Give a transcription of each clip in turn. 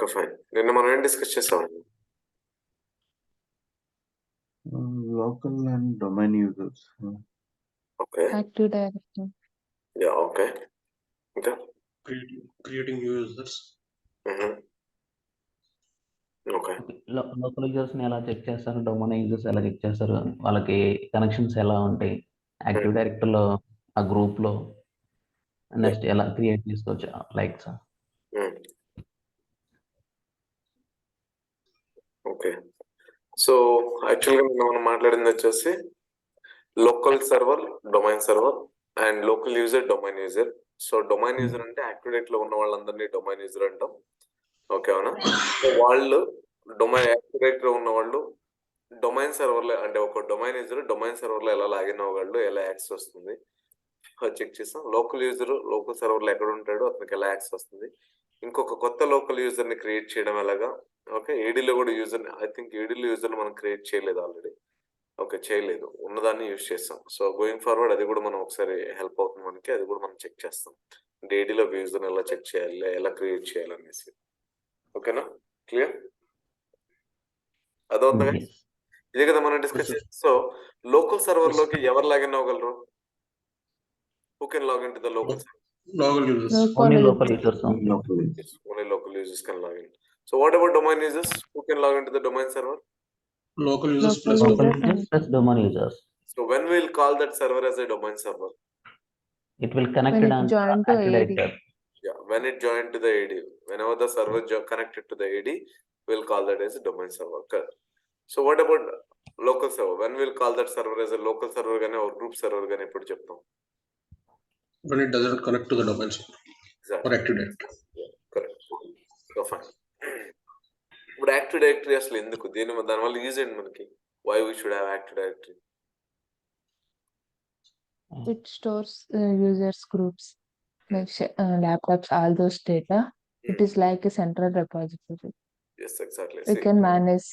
Okay fine. నిన్న మనం ఏం డిస్కస్ చేసాం? Local and domain users. Okay. Active Directory. Yeah okay. ఇంకా creating new users. Okay. Local users ని ఎలా చెక్ చేస్తారు, డొమైన్ యూజర్స్ ఎలా చెక్ చేస్తారు, వాళ్ళకి కనెక్షన్స్ ఎలా ఉంటాయి, యాక్టివ్ డైరెక్టరీ లో ఆ గ్రూప్ లో నెక్స్ట్ ఎలా క్రియేట్ చేసుకోవచ్చు లైక్స్. ఓకే. సో యాక్చువల్గా మనం మాట్లాడింది వచ్చేసి local server, domain server and local user, domain user. So domain user అంటే యాక్టివ్ డైరెక్టరీ లో ఉన్న వాళ్ళందరినీ డొమైన్ యూజర్ అంటాం. ఓకే అవునా? సో వాళ్ళు యాక్టివ్ డైరెక్టరీ ఉన్న వాళ్ళు డొమైన్ సర్వర్లో, అంటే ఒక డొమైన్ యూజర్ డొమైన్ సర్వర్లో ఎలా లాగిన్ అవ్వగలడు, ఎలా యాక్సెస్ వస్తుంది చెక్ చేస్తాం. లోకల్ యూజర్ లోకల్ సర్వర్లో ఎక్కడ ఉంటాడో అతనికి ఎలా యాక్సెస్ వస్తుంది. ఇంకొక కొత్త లోకల్ యూజర్ని క్రియేట్ చేయడం ఎలాగా. ఓకే, ఏడీలో కూడా యూజర్ని, ఐ థింక్ ఏడీలో యూజర్ని మనం క్రియేట్ చేయలేదు ఆల్రెడీ. ఓకే, చేయలేదు, ఉన్నదాన్ని యూజ్ చేస్తాం. సో గోయింగ్ ఫార్వర్డ్ అది కూడా మనం ఒకసారి హెల్ప్ అవుతుంది మనకి, అది కూడా మనం చెక్ చేస్తాం. అంటే ఏడీలో యూజర్ని ఎలా చెక్ చేయాలి, ఎలా క్రియేట్ చేయాలి అనేసి. ఓకేనా, క్లియర్? అదవుతుందా? ఇదే కదా మనం డిస్కస్ చేస్తాం. సో లోకల్ సర్వర్ లోకి ఎవరు లాగిన్ అవ్వగలరు? Who can log into the local server? Local users. Only local users. Yes, only local users can log in. So what about domain users? Who can log into the domain server? Local users Local plus local users users plus domain users. So when we'll call that server as a domain server? It will connected on join to active AD. Directory. Yeah, when it joined to the AD, whenever the server connected to the AD, we'll call that as a domain server. Correct. So what about local server? When we'll call that server as a local server గానీ or group server గానీ ఎప్పుడు చెప్తాం? when it doesn't connect to the domain server Exactly. or active directory. Yeah, correct. So fine. ఇప్పుడు active directory అసలు ఎందుకు, దానివల్ల use ఏంటి మనకి? Why we should have active directory? It stores users groups like laptops, all those data. It is like a central repository. Yes, exactly. We can manage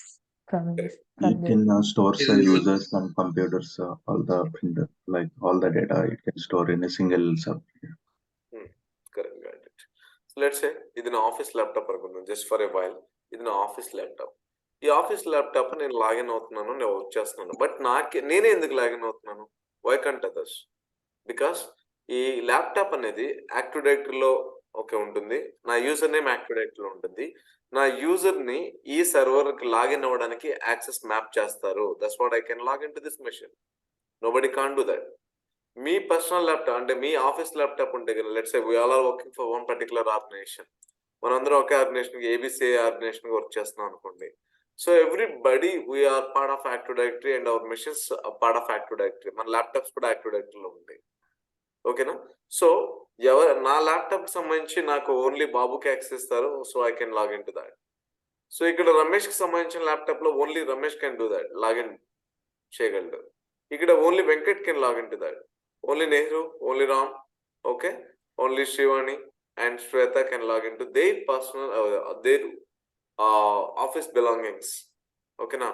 from this. You can store the users and computers, all the like all the data it can store in a single server. Correct, got it. So let's say ఇది నా office laptop అనుకుందాం, just for a while. ఇది నా office laptop. ఈ office laptop నేను login అవుతున్నాను, నేను work చేస్తున్నాను. బట్ నేనే ఎందుకు లాగిన్ అవుతున్నాను? Why can't others? బికాస్ ఈ ల్యాప్టాప్ అనేది యాక్టివ్ డైరెక్టరీలో ఓకే ఉంటుంది, నా యూజర్ నేమ్ యాక్టివ్ డైరెక్టరీలో ఉంటుంది. నా యూజర్ని ఈ సర్వర్కి లాగిన్ అవ్వడానికి యాక్సెస్ మ్యాప్ చేస్తారు. That's what I can login to this machine. Nobody can't do that. మీ పర్సనల్ ల్యాప్టాప్ అంటే మీ ఆఫీస్ ల్యాప్టాప్ ఉంటే కదా, let's say we all are working for one particular organization. మనందరం ఒకే ఆర్గనైజేషన్, ఏబిసిఐ ఆర్గనైజేషన్ వర్క్ చేస్తున్నాం అనుకోండి. So everybody we are part of active directory and our machines part of active directory. మన laptops కూడా active డైరెక్టరీలో ఉంటాయి. ఓకేనా? సో నా ల్యాప్టాప్ సంబంధించి నాకు ఓన్లీ బాబుకి యాక్సెస్ ఇస్తారు. So I can login to that. So ఇక్కడ రమేష్కి సంబంధించిన ల్యాప్టాప్ లో only Ramesh can do that, login చేయగలడు. ఇక్కడ only Venkat can login to that. Only Nehru, only Ram, okay, only Shivani and Shweta can log into their personal their office belongings. Okay na,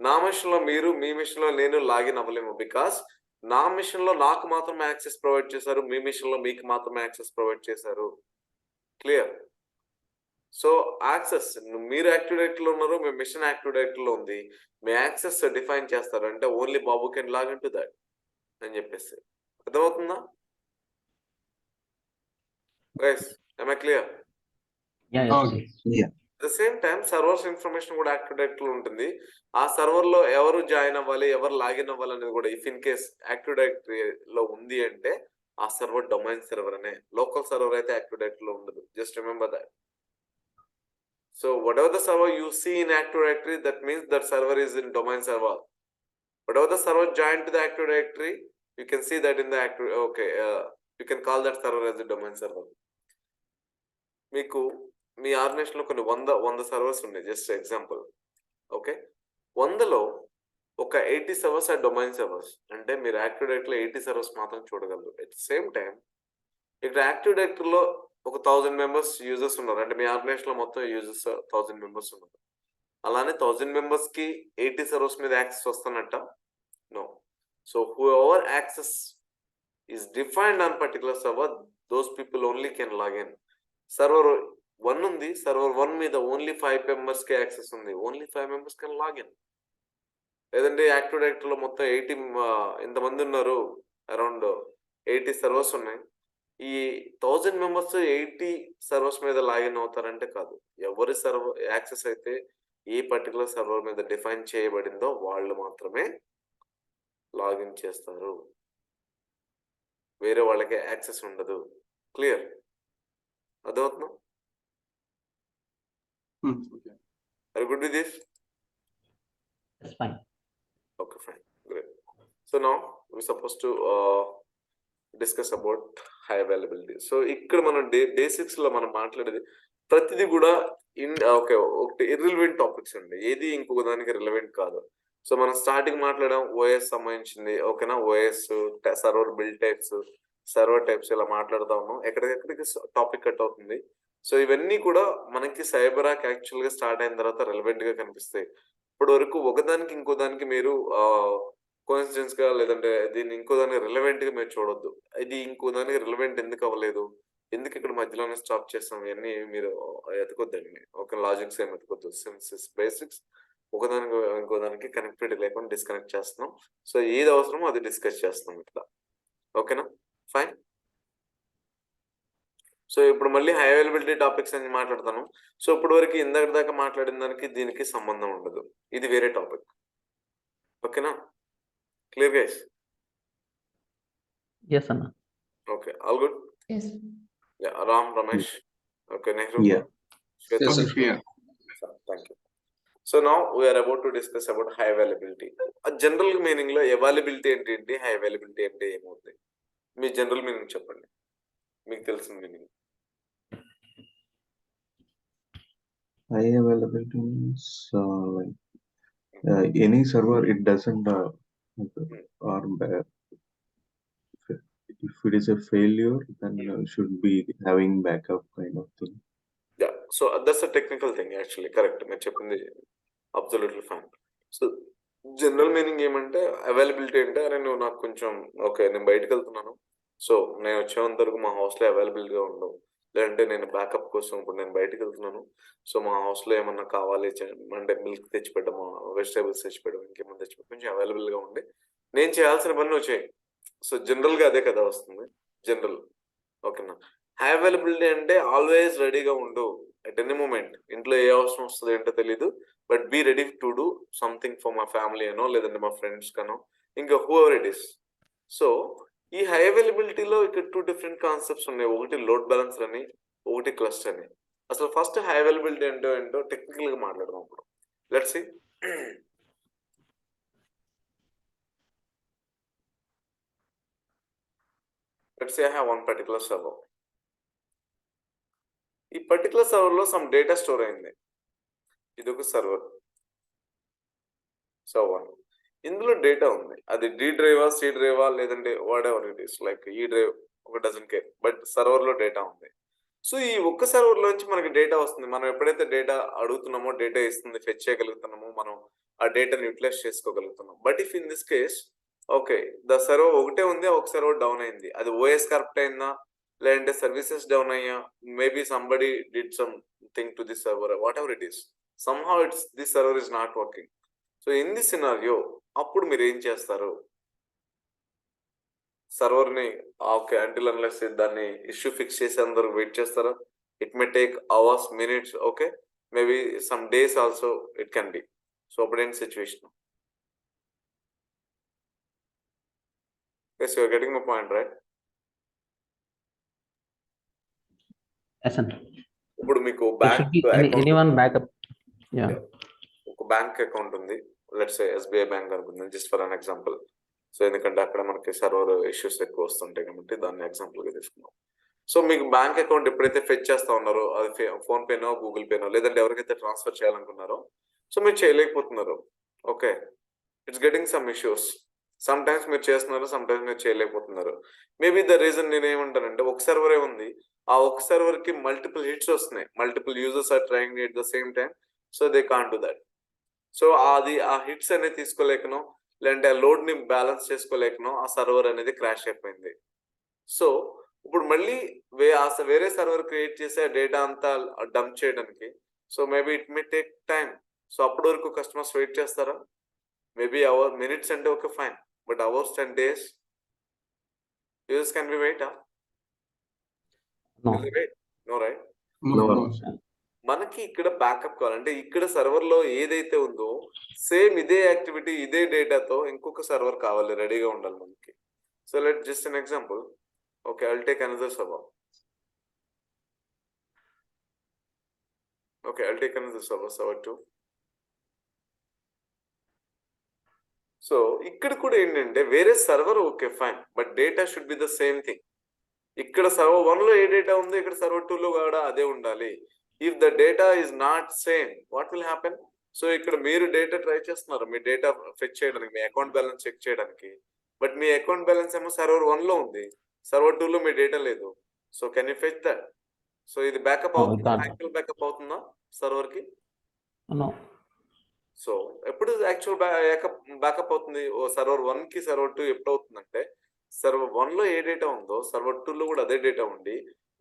నా machine లో మీరు, మీ machine లో నేను login అవ్వలేము. Because నా machine లో నాకు మాత్రమే యాక్సెస్ ప్రొవైడ్ చేశారు, మీ మిషన్ లో మీకు మాత్రమే యాక్సెస్ ప్రొవైడ్ చేశారు. క్లియర్? సో యాక్సెస్, మీరు యాక్టివ్ డైరెక్టరీలో ఉన్నారు, మీ మిషన్ యాక్టివ్ డైరెక్టరీలో ఉంది, మీ యాక్సెస్ డిఫైన్ చేస్తారు అంటే only Babu can login to that అని చెప్పేసి. అర్థమవుతుందా? Guys, am I clear? Yeah. The same time servers information కూడా యాక్టివ్ డైరెక్టరీలో ఉంటుంది. ఆ సర్వర్ లో ఎవరు జాయిన్ అవ్వాలి, ఎవరు లాగిన్ అవ్వాలి అనేది కూడా ఇఫ్ ఇన్ కేస్ యాక్టివ్ డైరెక్టరీలో ఉంది అంటే ఆ సర్వర్ డొమైన్ సర్వర్ అనే. లోకల్ సర్వర్ అయితే యాక్టివ్ డైరెక్టరీలో ఉండదు. Just remember that. So whatever the server you see in active directory, that means that server is in domain server. Whatever the server join to the active directory, you can see that in the active. Okay, you can call that server as a domain server. మీకు మీ organisation లో కొన్ని 100 servers ఉన్నాయి, just example. Okay, 100లో ఒక 80 servers ఆ domain servers. అంటే మీరు active డైరెక్టరీలో 80 servers మాత్రం చూడగలరు. ఎట్ ద సేమ్ టైం ఇక్కడ యాక్టివ్ డైరెక్టరీలో ఒక 1000 మెంబర్స్ యూజర్స్ ఉన్నారు. అంటే మీ ఆర్గనైజేషన్ లో మొత్తం యూజర్స్ 1000 మెంబర్స్ ఉన్నారు. అలానే 1000 మెంబర్స్ కి 80 సర్వర్స్ మీద యాక్సెస్ వస్తున్నట్ట? No. So whoever access is defined on particular server, those people only can log in. Server 1 ఉంది, సర్వర్ 1 మీద ఓన్లీ 5 మెంబర్స్కి యాక్సెస్ ఉంది, ఓన్లీ 5 మెంబర్స్ కెన్ లాగిన్. లేదంటే యాక్టివ్ డైరెక్టరీలో మొత్తం 80 ఇంతమంది ఉన్నారు, అరౌండ్ 80 సర్వర్స్ ఉన్నాయి. ఈ 1000 మెంబర్స్ 80 సర్వర్స్ మీద లాగిన్ అవుతారంటే కాదు. ఎవరి సర్వర్ యాక్సెస్ అయితే ఏ పర్టికులర్ సర్వర్ మీద డిఫైన్ చేయబడిందో వాళ్ళు మాత్రమే లాగిన్ చేస్తారు, వేరే వాళ్ళకి యాక్సెస్ ఉండదు. క్లియర్? అర్థమవుతుందా? Are you good with this? That's fine. Okay, fine, great. So now we're supposed to discuss about high availability. So ఇక్కడ మనం basics లో మనం మాట్లాడేది ప్రతిదీ కూడా ఓకే, ఒకటి ఇర్రిలవెంట్ టాపిక్స్ అండి, ఏది ఇంకొక దానికి రిలవెంట్ కాదు. సో మనం స్టార్టింగ్ మాట్లాడడం ఓఎస్ సంబంధించింది, ఓకేనా? OS, server build types, server types ఇలా మాట్లాడుతా ఉన్నాం. ఎక్కడికెక్కడికి టాపిక్ కట్ అవుతుంది. సో ఇవన్నీ కూడా మనకి సైబర్ యాక్ యాక్చువల్ గా స్టార్ట్ అయిన తర్వాత రిలవెంట్ గా కనిపిస్తాయి. ఇప్పటి వరకు ఒకదానికి ఇంకో దానికి మీరు కోఇన్సిడెన్స్ గా లేదంటే దీన్ని ఇంకో దానికి రిలవెంట్ గా మీరు చూడొద్దు. ఇది ఇంకో దానికి రిలవెంట్ ఎందుకు అవ్వలేదు, ఎందుకు ఇక్కడ మధ్యలోనే స్టాప్ చేస్తాం, ఇవన్నీ మీరు ఎత్తుకొద్దండి. ఒక లాజిక్స్ ఏమి ఎత్తుకొద్దు. సిన్స్ బేసిక్స్ ఒకదానికి ఇంకో దానికి కనెక్టెడ్ లేకుండా డిస్కనెక్ట్ చేస్తున్నాం. సో ఏది అవసరమో అది డిస్కస్ చేస్తున్నాం ఇట్లా, ఓకేనా? ఫైన్. సో ఇప్పుడు మళ్ళీ హై అవైలబిలిటీ టాపిక్స్ అని మాట్లాడతాను. సో ఇప్పటి వరకు ఇందాక దాకా మాట్లాడిన దానికి దీనికి సంబంధం ఉండదు, ఇది వేరే టాపిక్, ఓకేనా? Clear guys? Yes, Anna. Okay, all good. Yes. Ram, Ramesh, okay, Nehru, Yeah. Shweta, Yes, sir. Thank you. So now we are about to discuss about high availability. General meaning లో అవైలబిలిటీ అంటే ఏంటి, హై అవైలబిలిటీ అంటే ఏమవుతుంది? మీ జనరల్ మీనింగ్ చెప్పండి, మీకు తెలిసిన meaning. High availability means like any server, it doesn't or if it is a failure, then should be having backup kind of thing. Yeah, so that's a technical thing actually. Correct, మీరు చెప్పింది absolutely fine. So general meaning ఏమంటే availability అంటే, అరే నువ్వు నాకు కొంచెం, okay నేను బయటకు వెళ్తున్నాను, సో నేను వచ్చేంత వరకు మా హౌస్లో అవైలబుల్గా ఉండవు, లేదంటే నేను బ్యాకప్ కోసం ఇప్పుడు నేను బయటకు వెళ్తున్నాను, సో మా హౌస్లో ఏమన్నా కావాలి అంటే మిల్క్ తెచ్చిపెట్టము, వెజిటేబుల్స్ తెచ్చిపెట్టము, ఇంకేమన్నా తెచ్చిపెట్ట, కొంచెం అవైలబుల్గా ఉండి నేను చేయాల్సిన పని నువ్వు చేయి. సో జనరల్గా అదే కదా వస్తుంది జనరల్, ఓకేనా? హై అవైలబిలిటీ అంటే ఆల్వేస్ రెడీగా ఉండు అట్ ఎనీ మూమెంట్. ఇంట్లో ఏ అవసరం వస్తుంది ఏంటో తెలీదు, but be ready to do something for మా ఫ్యామిలీ అనో లేదంటే మా ఫ్రెండ్స్ కనో, ఇంకా whoever it is. So ఈ హై అవైలబిలిటీలో ఇక్కడ 2 డిఫరెంట్ కాన్సెప్ట్స్ ఉన్నాయి, ఒకటి లోడ్ బ్యాలెన్సర్ అని, ఒకటి క్లస్టర్ అని. అసలు ఫస్ట్ హై అవైలబిలిటీ ఏంటో టెక్నికల్ గా మాట్లాడదాం ఇప్పుడు. Let's see. Let's say I have one particular server. ఈ పర్టికులర్ సర్వర్ లో సమ్ డేటా స్టోర్ అయింది. ఇది ఒక సర్వర్, సర్వర్ ఇందులో డేటా ఉంది. అది డి డ్రైవా, సి డ్రైవా, లేదంటే whatever it is, like ఈ డ్రైవ్, ఒక డజన్ కేర్, బట్ సర్వర్ లో డేటా ఉంది. సో ఈ ఒక్క సర్వర్ లోంచి మనకి డేటా వస్తుంది. మనం ఎప్పుడైతే డేటా అడుగుతున్నామో, డేటా ఇస్తుంది, ఫెచ్ చేయగలుగుతున్నామో, మనం ఆ డేటాని యూటిలైజ్ చేసుకోగలుగుతున్నాం. But if in this case, okay, the server ఒకటే ఉంది, ఒక సర్వర్ డౌన్ అయింది. అది ఓఎస్ కరప్ట్ అయిందా, లేదంటే సర్వీసెస్ డౌన్ అయ్యా, maybe somebody did some thing to this server, whatever it is, somehow this server is not working. So in this scenario అప్పుడు మీరు ఏం చేస్తారు? సర్వర్ ని ఓకే అంటిల్ అన్లెస్ దాన్ని ఇష్యూ ఫిక్స్ చేసే అందరూ వెయిట్ చేస్తారా? It may take hours, minutes, okay, maybe some days also it can be. So అప్పుడు ఏంటి situation? Yes, you are getting my point, right? Yes, sir. ఇప్పుడు మీకు It should be anyone backup. Yeah. ఒక bank account ఉంది, let's say SBI bank అనుకుందాం, just for an example. So ఎందుకంటే అక్కడ మనకి సర్వర్ ఇష్యూస్ ఎక్కువ వస్తుంటాయి కాబట్టి దాన్ని ఎగ్జాంపుల్ గా తీసుకున్నాం. సో మీకు బ్యాంక్ అకౌంట్ ఎప్పుడైతే ఫెచ్ చేస్తా ఉన్నారో, అది ఫోన్ పేనో, గూగుల్ పేనో, లేదంటే ఎవరికైతే ట్రాన్స్ఫర్ చేయాలనుకున్నారో, సో మీరు చేయలేకపోతున్నారు. Okay, it's getting some issues. Some times మీరు చేస్తున్నారు, సమ్ టైమ్స్ మీరు చేయలేకపోతున్నారు. మేబీ ద రీజన్ నేను ఏమంటానంటే, ఒక సర్వరే ఉంది, ఆ ఒక సర్వర్ కి మల్టిపుల్ హిట్స్ వస్తున్నాయి, multiple users are trying at the same time, so they can't do that. So అది ఆ హిట్స్ అనేది తీసుకోలేకనో, లేదంటే ఆ లోడ్ ని బ్యాలెన్స్ చేసుకోలేకనో ఆ సర్వర్ అనేది క్రాష్ అయిపోయింది. సో ఇప్పుడు మళ్ళీ వేరే సర్వర్ క్రియేట్ చేసే డేటా అంతా డంప్ చేయడానికి. So maybe it may take time. So అప్పటి వరకు కస్టమర్స్ వెయిట్ చేస్తారా? మేబీ మినిట్స్ అంటే okay fine, but hours and days users can be wait. No. No right. No. మనకి ఇక్కడ బ్యాకప్ కావాలంటే ఇక్కడ సర్వర్ లో ఏదైతే ఉందో సేమ్ ఇదే యాక్టివిటీ ఇదే డేటాతో ఇంకొక సర్వర్ కావాలి, రెడీగా ఉండాలి మనకి. So let just an example. Okay, I'll take another server. Okay, I'll take another server 2. So ఇక్కడ కూడా ఏంటంటే వేరే server okay fine, but data should be the same thing. ఇక్కడ సర్వర్ 1 లో ఏ డేటా ఉందో ఇక్కడ సర్వర్ 2 లో కూడా అదే ఉండాలి. If the data is not same, what will happen? So ఇక్కడ మీరు డేటా ట్రై చేస్తున్నారు, మీ డేటా ఫెచ్ చేయడానికి, మీ అకౌంట్ బ్యాలెన్స్ చెక్ చేయడానికి, బట్ మీ అకౌంట్ బ్యాలెన్స్ ఏమో సర్వర్ 1 లో ఉంది, సర్వర్ 2 లో మీ డేటా లేదు. So can you fetch that? So ఇది బ్యాకప్ అవుతుందా? యాక్చువల్ బ్యాకప్ అవుతుందా సర్వర్ కి? నో. సో ఎప్పుడు యాక్చువల్ బ్యాకప్ అవుతుంది? సర్వర్ 1 కి సర్వర్ 2 ఎప్పుడు అవుతుందంటే సర్వర్ 1 లో ఏ డేటా ఉందో సర్వర్ 2 లో కూడా అదే డేటా ఉండి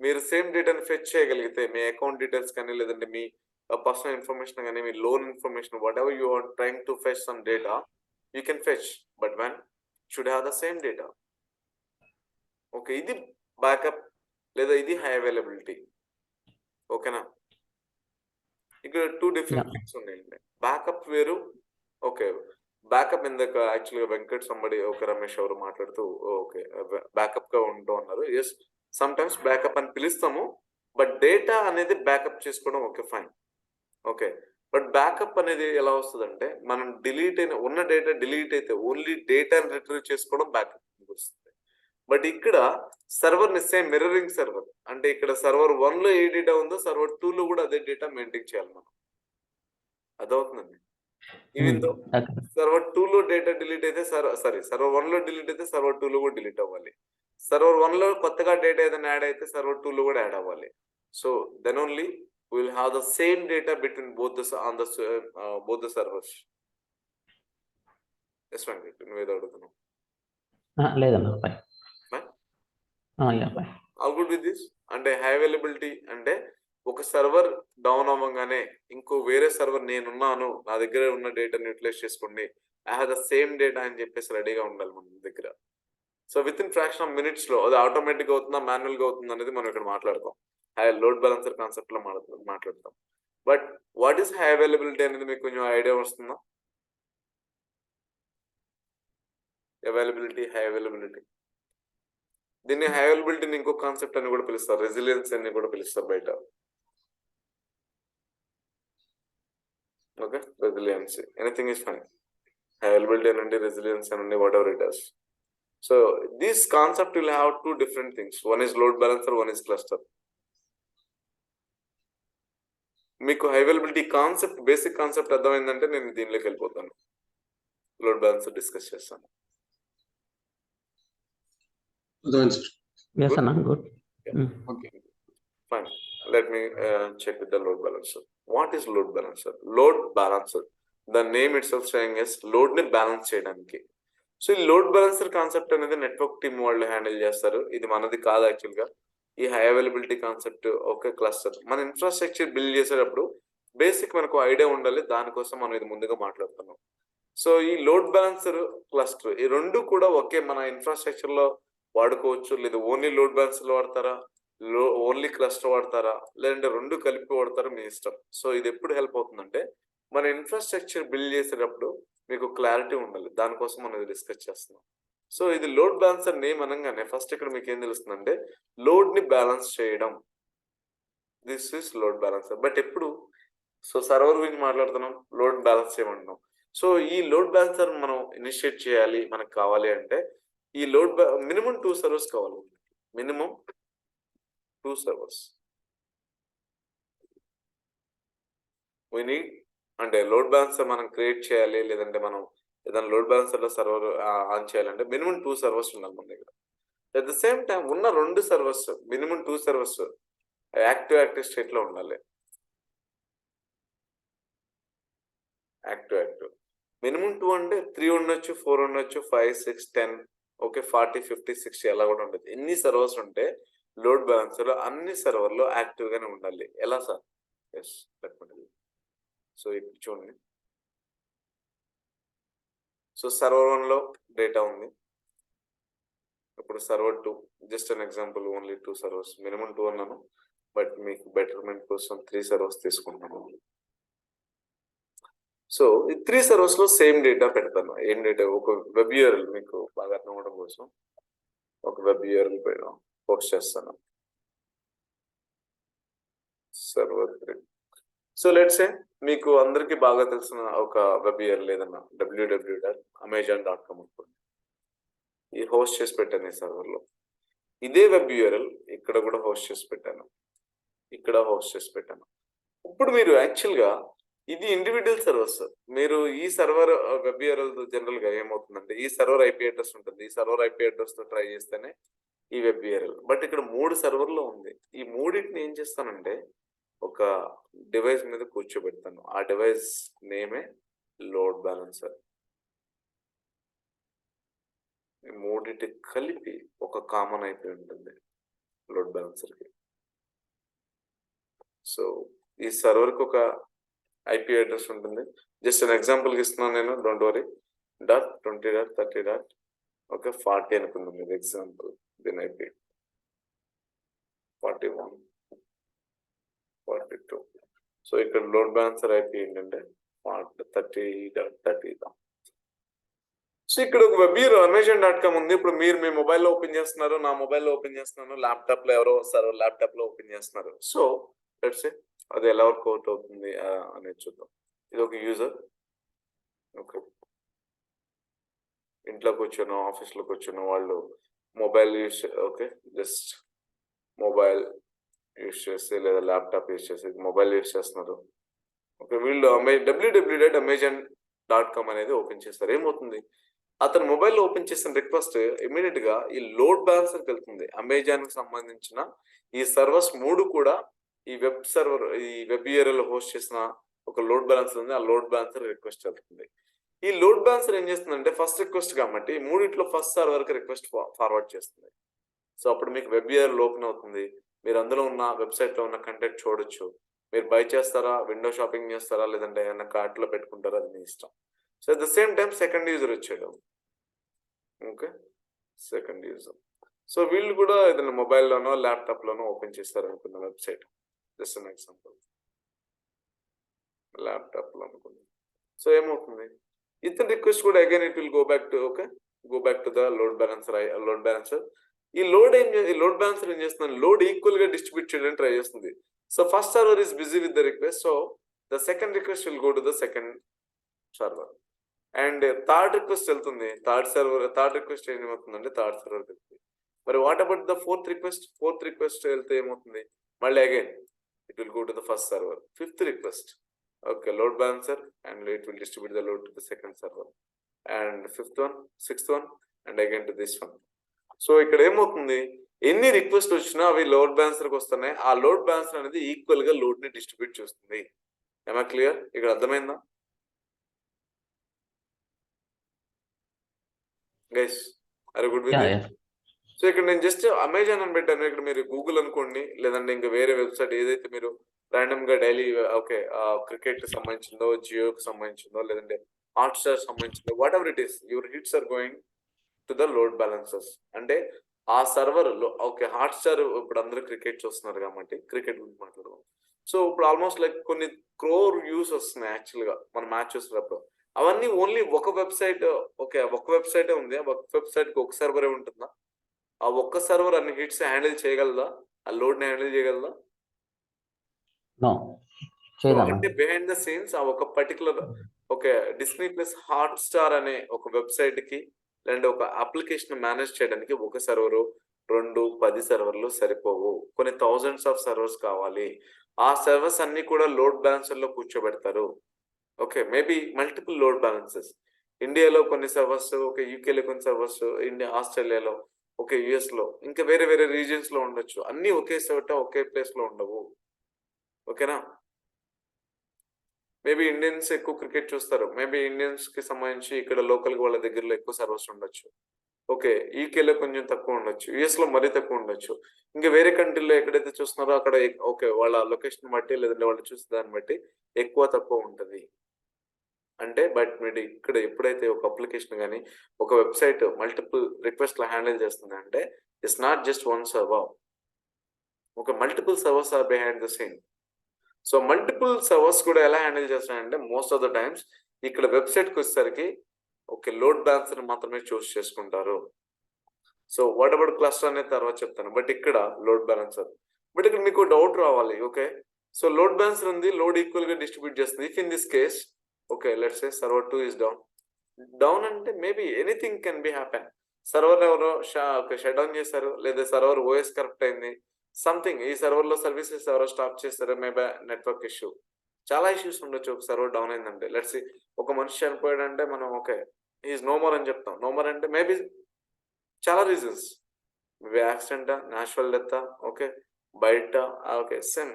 మీరు సేమ్ డేటాని ఫెచ్ చేయగలిగితే, మీ అకౌంట్ డీటెయిల్స్ కానీ లేదంటే మీ పర్సనల్ ఇన్ఫర్మేషన్ కానీ మీ loan information whatever you are trying to fetch some data you can fetch, but when should have the same data. Okay, ఇది బ్యాకప్ లేదా ఇది హై అవైలబిలిటీ. ఓకేనా? ఇక్కడ 2 డిఫరెంట్ థింగ్స్ ఉన్నాయండి. బ్యాకప్ వేరు. ఓకే, బ్యాకప్ ఇందాక యాక్చువల్గా వెంకట్ సంబడి ఒక రమేష్ ఎవరు మాట్లాడుతూ ఓకే బ్యాకప్ గా ఉంటూ అన్నారు. ఎస్, సమ్ టైమ్స్ బ్యాకప్ అని పిలుస్తాము, బట్ డేటా అనేది బ్యాకప్ చేసుకోవడం okay fine. Okay, but backup అనేది ఎలా వస్తుందంటే మనం డిలీట్ అయిన ఉన్న డేటా డిలీట్ అయితే ఓన్లీ డేటాని రిట్రీవ్ చేసుకోవడం బ్యాకప్ వస్తుంది. బట్ ఇక్కడ సర్వర్ ని సేమ్ మిర్రరింగ్ సర్వర్ అంటే ఇక్కడ సర్వర్ 1 లో ఏ డేటా ఉందో సర్వర్ 2 లో కూడా అదే డేటా మెయింటైన్ చేయాలి మనం. అదవుతుందండి. ఈవెన్ దో సర్వర్ 2 లో డేటా డిలీట్ అయితే సర్వర్ 1 లో డిలీట్ అయితే సర్వర్ 2 లో కూడా డిలీట్ అవ్వాలి. సర్వర్ 1 లో కొత్తగా డేటా ఏదైనా యాడ్ అయితే సర్వర్ 2 లో కూడా యాడ్ అవ్వాలి. So then only we will have the same data between both the servers. Yes, Venkat, నువ్వేదో అడుగుతున్నావు. లేదన్నా, fine. Yeah, fine. All good with this. అంటే హై అవైలబిలిటీ అంటే ఒక సర్వర్ డౌన్ అవ్వగానే ఇంకో వేరే సర్వర్ నేనున్నాను, నా దగ్గర ఉన్న డేటాని యూటిలైజ్ చేసుకోండి, I have the same data అని చెప్పేసి రెడీగా ఉండాలి మన దగ్గర. So with in fraction of minutes లో అది ఆటోమేటిక్ అవుతుందా మాన్యువల్ గా అవుతుందా అనేది మనం ఇక్కడ మాట్లాడతాం. హై లోడ్ బ్యాలెన్సర్ కాన్సెప్ట్ లో మాట్లాడతాం. But what is high availability అనేది మీకు కొంచెం ఐడియా వస్తుందా? అవైలబిలిటీ, హై అవైలబిలిటీ, దీన్ని హై అవైలబిలిటీని ఇంకో కాన్సెప్ట్ అని కూడా పిలుస్తారు, రెసిలియన్స్ అని కూడా పిలుస్తారు బయట. Okay, resilience, anything is fine. High availability అనండి, రెసిలియన్స్ అనండి, whatever it is. So this concept will have 2 different things. One is load balancer, one is cluster. మీకు high availability concept, basic concept అర్థమైందంటే నేను దీనిలోకి వెళ్ళిపోతాను, load balancer discuss చేస్తాను. Yes, Anna, good. Okay, fine. Let me check with the load balancer. What is load balancer? Load balancer, the name itself saying is load ని balance చేయడానికి. So ఈ load balancer concept అనేది network team వాళ్ళు handle చేస్తారు. ఇది మనది కాదు actual గా. ఈ హై అవైలబిలిటీ కాన్సెప్ట్ ఒక క్లస్టర్, మన ఇన్ఫ్రాస్ట్రక్చర్ బిల్డ్ చేసేటప్పుడు బేసిక్ మనకు ఐడియా ఉండాలి, దానికోసం మనం ఇది ముందుగా మాట్లాడుతున్నాం. సో ఈ లోడ్ బ్యాలెన్సర్, క్లస్టర్, ఈ రెండు కూడా ఒకే మన ఇన్ఫ్రాస్ట్రక్చర్ లో వాడుకోవచ్చు, లేదా ఓన్లీ లోడ్ బ్యాలెన్సర్ వాడతారా, ఓన్లీ క్లస్టర్ వాడతారా, లేదంటే రెండు కలిపి వాడతారా, మీ ఇష్టం. సో ఇది ఎప్పుడు హెల్ప్ అవుతుందంటే మన ఇన్ఫ్రాస్ట్రక్చర్ బిల్డ్ చేసేటప్పుడు మీకు క్లారిటీ ఉండాలి, దానికోసం మనం ఇది డిస్కస్ చేస్తున్నాం. సో ఇది లోడ్ బ్యాలెన్సర్ నేమ్ అనగానే ఫస్ట్ ఇక్కడ మీకు ఏం తెలుస్తుందంటే లోడ్ ని బ్యాలెన్స్ చేయడం, this is load balancer. But ఎప్పుడు సో సర్వర్ గురించి మాట్లాడుతున్నాం, లోడ్ బ్యాలెన్స్ చేయమంటున్నాం. సో ఈ లోడ్ బ్యాలెన్సర్ మనం ఇనిషియేట్ చేయాలి, మనకు కావాలి అంటే ఈ లోడ్ మినిమం 2 సర్వర్స్ కావాలి, మినిమం 2 సర్వర్స్ we need. అంటే లోడ్ బ్యాలెన్సర్ మనం క్రియేట్ చేయాలి, లేదంటే మనం ఏదైనా లోడ్ బ్యాలెన్సర్ లో సర్వర్ ఆన్ చేయాలంటే మినిమం 2 సర్వర్స్ ఉండాలి మన దగ్గర. అట్ ద సేమ్ టైం ఉన్న 2 servers, minimum 2 servers active state లో ఉండాలి. యాక్టివ్ మినిమం 2 అంటే 3 ఉండొచ్చు, 4 ఉండొచ్చు, 5, 6, 10, ఓకే 40, 50, 60 అలా కూడా ఉండదు. ఎన్ని సర్వర్స్ ఉంటే లోడ్ బ్యాలెన్సర్ అన్ని సర్వర్లో యాక్టివ్ గానే ఉండాలి. ఎలా సార్? ఎస్, సో ఇప్పుడు చూడండి. సో సర్వర్ 1 లో డేటా ఉంది. ఇప్పుడు server 2, just an example, only 2 servers, minimum 2 అన్నాను, బట్ మీకు బెటర్మెంట్ కోసం 3 సర్వర్స్ తీసుకుంటాను. సో ఈ 3 సర్వర్స్ లో సేమ్ డేటా పెడతాను. ఏం డేటా? ఒక వెబ్ యూఆర్ఎల్, మీకు బాగా అర్థం అవడం కోసం ఒక వెబ్ యూఆర్ఎల్ పోస్ట్ చేస్తాను. సర్వర్ 3. సో లెట్స్ సే మీకు అందరికి బాగా తెలిసిన ఒక వెబ్ యూఆర్ఎల్ ఏదన్నా www.amazon.com అనుకోండి. ఈ హోస్ట్ చేసి పెట్టాను ఈ సర్వర్లో. ఇదే వెబ్ యూఆర్ఎల్ ఇక్కడ కూడా హోస్ట్ చేసి పెట్టాను, ఇక్కడ హోస్ట్ చేసి పెట్టాను. ఇప్పుడు మీరు యాక్చువల్గా ఇది ఇండివిజువల్ సర్వర్స్. మీరు ఈ సర్వర్ వెబ్ యూఆర్ఎల్ జనరల్ గా ఏమవుతుందంటే ఈ సర్వర్ ఐపీ అడ్రస్ ఉంటుంది. ఈ సర్వర్ ఐపీ అడ్రస్ తో ట్రై చేస్తేనే ఈ వెబ్ యూఆర్ఎల్. బట్ ఇక్కడ 3 సర్వర్లు ఉంది. ఈ మూడింటిని ఏం చేస్తానంటే ఒక డివైస్ మీద కూర్చోబెడతాను. ఆ డివైస్ నేమే లోడ్ బ్యాలెన్సర్. ఈ మూడింటి కలిపి ఒక కామన్ ఐపీ ఉంటుంది లోడ్ బ్యాలెన్సర్ కి. సో ఈ సర్వర్ కి ఒక ఐపీ అడ్రస్ ఉంటుంది. జస్ట్ అన్ ఎగ్జాంపుల్ ఇస్తున్నాను నేను, డోంట్ వరీ. .20.30.40 అనుకుందాం. ఇది ఎగ్జాంపుల్. దీని ఐపీ 41, 42. సో ఇక్కడ లోడ్ బ్యాలెన్సర్ ఐపీ ఏంటంటే 30.30. సో ఇక్కడ ఒక వెబ్ Amazon.com ఉంది. ఇప్పుడు మీరు మీ మొబైల్లో ఓపెన్ చేస్తున్నారు, నా మొబైల్లో ఓపెన్ చేస్తున్నాను, ల్యాప్టాప్ లో ఎవరో సర్వర్ ల్యాప్టాప్ లో ఓపెన్ చేస్తున్నారు. సో లెట్స్ సే అది ఎలా వర్కౌట్ అవుతుంది అనేది చూద్దాం. ఇది ఒక యూజర్. ఓకే, ఇంట్లోకి వచ్చాను, ఆఫీస్లోకి వచ్చాను, వాళ్ళు mobile use, okay, just mobile use చేసి లేదా ల్యాప్టాప్ యూస్ చేసి మొబైల్ యూస్ చేస్తున్నారు. ఓకే, వీళ్ళు www.amazon.com అనేది ఓపెన్ చేస్తారు. ఏమవుతుంది? అతను మొబైల్లో ఓపెన్ చేసిన రిక్వెస్ట్ ఇమీడియట్ గా ఈ లోడ్ బ్యాలెన్సర్కి వెళ్తుంది. అమెజాన్ కి సంబంధించిన ఈ సర్వర్స్ 3 కూడా ఈ వెబ్ సర్వర్, ఈ వెబ్ యూఆర్ఎల్ హోస్ట్ చేసిన ఒక లోడ్ బ్యాలెన్సర్ ఉంది. ఆ లోడ్ బ్యాలెన్సర్ రిక్వెస్ట్ వెళ్తుంది. ఈ లోడ్ బ్యాలెన్సర్ ఏం చేస్తుందంటే ఫస్ట్ రిక్వెస్ట్ కాబట్టి మూడిట్లో ఫస్ట్ సర్వర్ కి రిక్వెస్ట్ ఫార్వర్డ్ చేస్తుంది. సో అప్పుడు మీకు వెబ్ యూఆర్ఎల్ ఓపెన్ అవుతుంది. మీరు అందులో ఉన్న వెబ్సైట్ లో ఉన్న కంటెంట్ చూడొచ్చు. మీరు బై చేస్తారా, విండో షాపింగ్ చేస్తారా, లేదంటే ఏమైనా కార్ట్ లో పెట్టుకుంటారా, అది మీ ఇష్టం. So at the same time second user వచ్చాడు. Okay, second user. సో వీళ్ళు కూడా ఏదైనా మొబైల్లోనో ల్యాప్టాప్ లోనో ఓపెన్ చేస్తారు అనుకున్న website. Just an example, laptop లో అనుకుందాం. సో ఏమవుతుంది? ఇతని రిక్వెస్ట్ కూడా again it will go back to the load balancer. ఈ లోడ్ బ్యాలెన్సర్ ఏం చేస్తుంది? లోడ్ ఈక్వల్ గా డిస్ట్రిబ్యూట్ చేయడానికి ట్రై చేస్తుంది. So first server is busy with the request, so the second request will go to the second server. And third request వెళ్తుంది. Third request ఏమవుతుందంటే third server వెళ్తుంది. మరి what about the fourth request వెళ్తే ఏమవుతుంది? మళ్ళీ again it will go to the first server. Fifth request, okay, load balancer, and it will distribute the load to the second server. And fifth one, sixth one, and again to this one. So ఇక్కడ ఏమవుతుంది? ఎన్ని request వచ్చినా అవి load బ్యాలెన్సర్కి వస్తున్నాయి. ఆ load balancer అనేది equal గా లోడ్ ని డిస్ట్రిబ్యూట్ చేస్తుంది. ఏమా క్లియర్? ఇక్కడ అర్థమైందా guys? Are you good with it? So ఇక్కడ నేను జస్ట్ అమెజాన్ అని పెట్టాను. ఇక్కడ మీరు గూగుల్ అనుకోండి, లేదంటే ఇంకా వేరే వెబ్సైట్ ఏదైతే మీరు ర్యాండమ్ గా డైలీ, ఓకే, క్రికెట్ కి సంబంధించిందో, జియోకి సంబంధించిందో, లేదంటే హాట్స్టార్ సంబంధించిందో, whatever it is, your hits are going to the load balancers. అంటే ఆ సర్వర్ లో, ఓకే, హాట్స్టార్ ఇప్పుడు అందరూ క్రికెట్ చూస్తున్నారు కాబట్టి క్రికెట్ గురించి మాట్లాడదాం. సో ఇప్పుడు ఆల్మోస్ట్ లైక్ కొన్ని క్రోర్ వ్యూస్ వస్తున్నాయి యాక్చువల్ గా మన మ్యాచ్ చూసినప్పుడు. అవన్నీ ఓన్లీ ఒక వెబ్సైట్, ఓకే, ఒక వెబ్సైటే ఉంది. ఒక వెబ్సైట్ కి ఒక సర్వరే ఉంటుందా? ఆ ఒక్క సర్వర్ అన్ని హిట్స్ హ్యాండిల్ చేయగలదా? ఆ లోడ్ ని హ్యాండిల్ చేయగలదా? అంటే బిహైండ్ ద సీన్స్ ఆ ఒక particular, okay, Disney plus hot star అనే ఒక వెబ్సైట్ కి లేదంటే ఒక అప్లికేషన్ మేనేజ్ చేయడానికి ఒక సర్వరు, 2, 10 సర్వర్లు సరిపోవు. కొన్ని థౌజండ్స్ ఆఫ్ సర్వర్స్ కావాలి. ఆ సర్వర్స్ అన్ని కూడా లోడ్ బ్యాలెన్సర్ లో కూర్చోబెడతారు. Okay, maybe multiple load balances. ఇండియాలో కొన్ని సర్వర్స్, ఓకే, యూకేలో కొన్ని సర్వర్స్, ఆస్ట్రేలియాలో, ఓకే, యుఎస్ లో, ఇంకా వేరే వేరే రీజియన్స్ లో ఉండొచ్చు. అన్ని ఒకే చోట ఒకే ప్లేస్ లో ఉండవు. ఓకేనా? మేబీ ఇండియన్స్ ఎక్కువ క్రికెట్ చూస్తారు. మేబీ ఇండియన్స్ కి సంబంధించి ఇక్కడ లోకల్ వాళ్ళ దగ్గరలో ఎక్కువ సర్వర్స్ ఉండొచ్చు. ఓకే, యూకేలో కొంచెం తక్కువ ఉండొచ్చు, యుఎస్ లో మరీ తక్కువ ఉండొచ్చు, ఇంకా వేరే కంట్రీలో ఎక్కడైతే చూస్తున్నారో అక్కడ ఓకే వాళ్ళ లొకేషన్ బట్టి లేదంటే వాళ్ళు చూసే దాన్ని బట్టి ఎక్కువ తక్కువ ఉంటుంది. అంటే బట్ మీరు ఇక్కడ ఎప్పుడైతే ఒక అప్లికేషన్ కానీ ఒక వెబ్సైట్ మల్టిపుల్ రిక్వెస్ట్లు హ్యాండిల్ చేస్తుంది అంటే it's not just one server, ఒక multiple servers are behind the scene. So multiple servers కూడా ఎలా హ్యాండిల్ చేస్తాయంటే మోస్ట్ ఆఫ్ ద టైమ్స్ ఇక్కడ వెబ్సైట్కి వచ్చేసరికి ఓకే లోడ్ బ్యాలెన్సర్ మాత్రమే చూస్ చేసుకుంటారు. సో వాట్ అబౌట్ క్లస్టర్ అనేది తర్వాత చెప్తాను, బట్ ఇక్కడ లోడ్ బ్యాలెన్సర్. బట్ ఇక్కడ మీకు డౌట్ రావాలి, ఓకే సో లోడ్ బ్యాలెన్సర్ ఉంది, లోడ్ ఈక్వల్ గా డిస్ట్రిబ్యూట్ చేస్తుంది. If in this case okay let's say server 2 is down అంటే maybe anything can be happen. Server ఎవరో షట్ డౌన్ చేశారు, లేదా సర్వర్ ఓఎస్ కరెక్ట్ అయింది, సంథింగ్ ఈ సర్వర్ లో సర్వీసెస్ ఎవరో స్టాప్ చేస్తారు, మేబీ నెట్వర్క్ ఇష్యూ, చాలా ఇష్యూస్ ఉండొచ్చు. ఒక సర్వర్ డౌన్ అయిందంటే లెట్స్ ఒక మనిషి చనిపోయాడంటే మనం ఓకే ఈజ్ నో మోర్ అని చెప్తాం. నో మోర్ అంటే మేబీ చాలా రీజన్స్, మేబీ యాక్సిడెంటా, న్యాచురల్ డెత్, ఓకే బయట, ఓకే సేమ్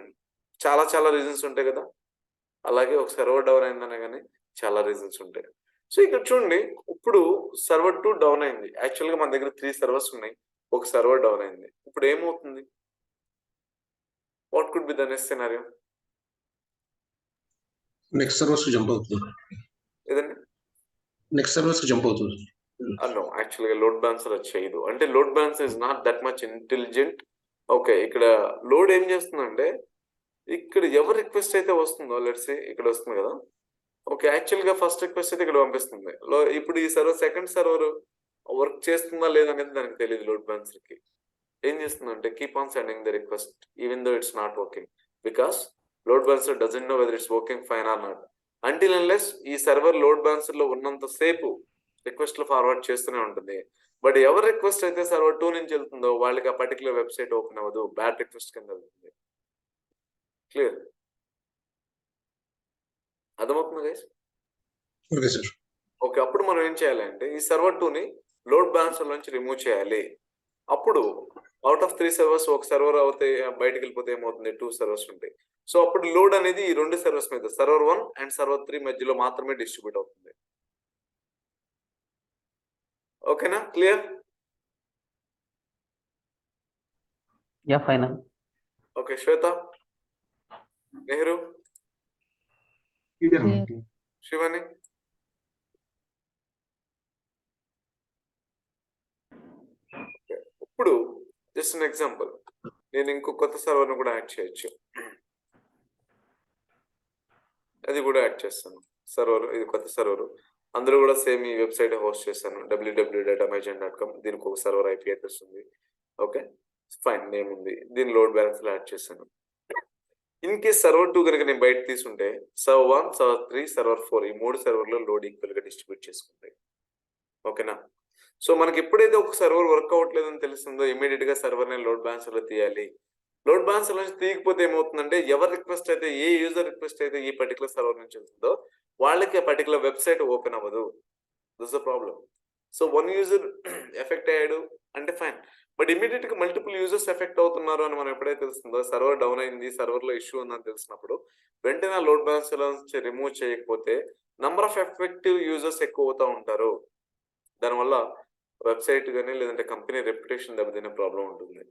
చాలా చాలా రీజన్స్ ఉంటాయి కదా. అలాగే ఒక సర్వర్ డౌన్ అయిందనే కానీ చాలా రీజన్స్ ఉంటాయి. సో ఇక్కడ చూడండి, ఇప్పుడు సర్వర్ 2 డౌన్ అయింది. యాక్చువల్గా మన దగ్గర 3 సర్వర్స్ ఉన్నాయి, ఒక సర్వర్ డౌన్ అయింది. ఇప్పుడు ఏమవుతుంది? What could be the next scenario? Next servers కి జంప్ అవుతుంది. ఏదండి? నెక్స్ట్ సర్వర్స్ కి జంప్ అవుతుంది. నో, యాక్చువల్గా లోడ్ బ్యాలెన్సర్ అది చేయదు. అంటే load balancer is not that much intelligent. Okay ఇక్కడ లోడ్ ఏం చేస్తుందంటే ఇక్కడ ఎవరు రిక్వెస్ట్ అయితే వస్తుందో లెట్స్ ఇక్కడ వస్తుంది కదా, ఓకే యాక్చువల్గా ఫస్ట్ రిక్వెస్ట్ అయితే ఇక్కడ పంపిస్తుంది. ఇప్పుడు ఈ సర్వర్ సెకండ్ సర్వర్ వర్క్ చేస్తుందా లేదా అనేది దానికి తెలియదు. లోడ్ బ్యాలెన్సర్ కి ఏం చేస్తుందంటే keep on sending the request even though it's not working, because load balancer doesn't know whether it's working fine or not until unless ఈ సర్వర్ లోడ్ బ్యాలెన్సర్ లో ఉన్నంత సేపు రిక్వెస్ట్లు ఫార్వర్డ్ చేస్తూనే ఉంటుంది. బట్ ఎవరు రిక్వెస్ట్ అయితే సర్వర్ 2 నుంచి వెళ్తుందో వాళ్ళకి ఆ పర్టికులర్ వెబ్సైట్ ఓపెన్ అవ్వదు, బ్యాడ్ రిక్వెస్ట్ కింద వెళ్తుంది. క్లియర్? అర్థమవుతుంది గైస్? Okay sir. ఓకే అప్పుడు మనం ఏం చేయాలి అంటే ఈ సర్వర్ 2ని లోడ్ బ్యాలెన్సర్ నుంచి రిమూవ్ చేయాలి. అప్పుడు అవుట్ ఆఫ్ 3 సర్వర్స్ ఒక సర్వర్ అవుతే బయటకు వెళ్ళిపోతే ఏమవుతుంది? 2 సర్వర్స్ ఉంటాయి. సో అప్పుడు లోడ్ అనేది ఈ 2 సర్వర్స్ మీద సర్వర్ 1 అండ్ సర్వర్ 3 మధ్యలో మాత్రమే డిస్ట్రిబ్యూట్ అవుతుంది. ఓకేనా? క్లియర్? Yeah final. ఓకే శ్వేత, నెహ్రూ, శివాని, ఇప్పుడు జస్ట్ అన్ ఎగ్జాంపుల్, నేను ఇంకో కొత్త సర్వర్ను కూడా యాడ్ చేయొచ్చు. అది కూడా యాడ్ చేస్తాను. సర్వర్ ఇది కొత్త సర్వర్, అందులో కూడా సేమ్ ఈ వెబ్సైట్ హోస్ట్ చేస్తాను www.amazon.com. దీనికి ఒక సర్వర్ ఐపీ అడ్రస్ ఉంది. ఓకే ఫైన్, నేమ్ ఉంది, దీని లోడ్ బ్యాలెన్స్ యాడ్ చేశాను. ఇన్ కేస్ సర్వర్ 2 కనుక నేను బయట తీసుంటే సర్వర్ 1, సర్వర్ 3, సర్వర్ 4 ఈ 3 సర్వర్లో లోడ్ ఈక్వల్ గా డిస్ట్రిబ్యూట్ చేసుకుంటాయి. ఓకేనా? సో మనకి ఎప్పుడైతే ఒక సర్వర్ వర్క్ అవ్వట్లేదని తెలుస్తుందో ఇమీడియట్ గా సర్వర్ ని లోడ్ బ్యాలెన్సర్ లో తీయాలి. లోడ్ బ్యాలెన్సర్ నుంచి తీయకపోతే ఏమవుతుందంటే ఎవరి రిక్వెస్ట్ అయితే ఏ యూజర్ రిక్వెస్ట్ అయితే ఈ పర్టికులర్ సర్వర్ నుంచి వెళ్తుందో వాళ్ళకి ఆ పర్టికులర్ వెబ్సైట్ ఓపెన్ అవ్వదు. This the problem. So one user effect అయ్యాడు అంటే ఫైన్, బట్ ఇమీడియట్ గా మల్టిపుల్ యూజర్స్ ఎఫెక్ట్ అవుతున్నారు అని మనం ఎప్పుడైతే తెలుస్తుందో సర్వర్ డౌన్ అయింది, సర్వర్ లో ఇష్యూ ఉందని తెలిసినప్పుడు వెంటనే లోడ్ బ్యాలెన్సర్ నుంచి రిమూవ్ చేయకపోతే నంబర్ ఆఫ్ ఎఫెక్టివ్ యూజర్స్ ఎక్కువ అవుతూ ఉంటారు. దానివల్ల వెబ్సైట్ కానీ లేదంటే కంపెనీ రెప్యుటేషన్ దెబ్బతినే ప్రాబ్లం ఉంటుంది.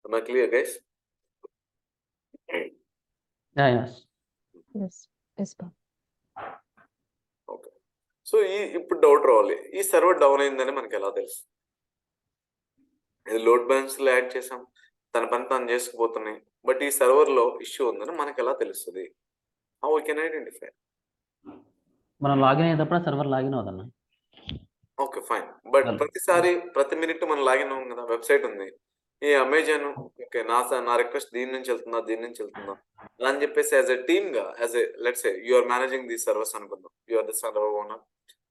Am I clear, guys? Yeah yes. Yes, yes, ma'am. Okay so ఇప్పుడు డౌట్ రావాలి, ఈ సర్వర్ డౌన్ అయిందని మనకి ఎలా తెలుసు? ఇది లోడ్ బ్యాలెన్స్ లో యాడ్ చేసాం, తన పని తాను చేసుకుపోతున్నాయి, బట్ ఈ సర్వర్ లో ఇష్యూ ఉందని మనకి ఎలా తెలుస్తుంది? How we can identify? మనం లాగిన్ అయ్యేటప్పుడు సర్వర్ లాగిన్ అవుదన్న. ఓకే ఫైన్, బట్ Well- ప్రతిసారి ప్రతి మినిట్ మనం లాగిన్ అవ్వం కదా. వెబ్సైట్ ఉంది, ఈ అమెజాన్ ఓకే నా రిక్వెస్ట్ దీని నుంచి వెళ్తుందా దీని నుంచి వెళ్తుందా అని చెప్పేసి యాజ్ ఎ టీమ్ గా as a let's say you are managing the servers అనుకుందాం. You are the server owner,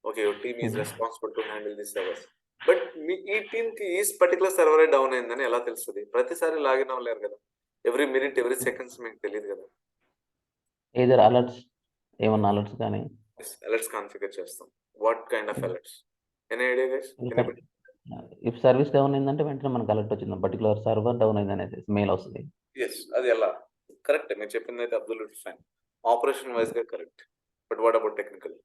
okay your team is responsible to handle the servers. But మీ ఈ టీమ్ కి ఈ పర్టికులర్ సర్వర్ డౌన్ అయిందని ఎలా తెలుస్తుంది? ప్రతిసారి లాగిన్ అవ్వలేరు కదా, ఎవ్రీ మినిట్ ఎవ్రీ సెకండ్స్ మీకు తెలియదు కదా. ఏదర్ అలర్ట్స్, ఏమన్నా అలర్ట్స్ కానీ అలర్ట్స్ కాన్ఫిగర్ చేస్తాం. What kind of alerts? Any idea guys? If service down అయిందంటే వెంటనే మనకు అలర్ట్ వచ్చింది, పర్టికులర్ సర్వర్ డౌన్ అయింది అనేది మెయిల్ వస్తుంది. ఎస్, అది ఎలా? కరెక్ట్, మీరు చెప్పింది అయితే అబ్సల్యూట్లీ ఫైన్, ఆపరేషన్ వైజ్ గా correct. But what about technical?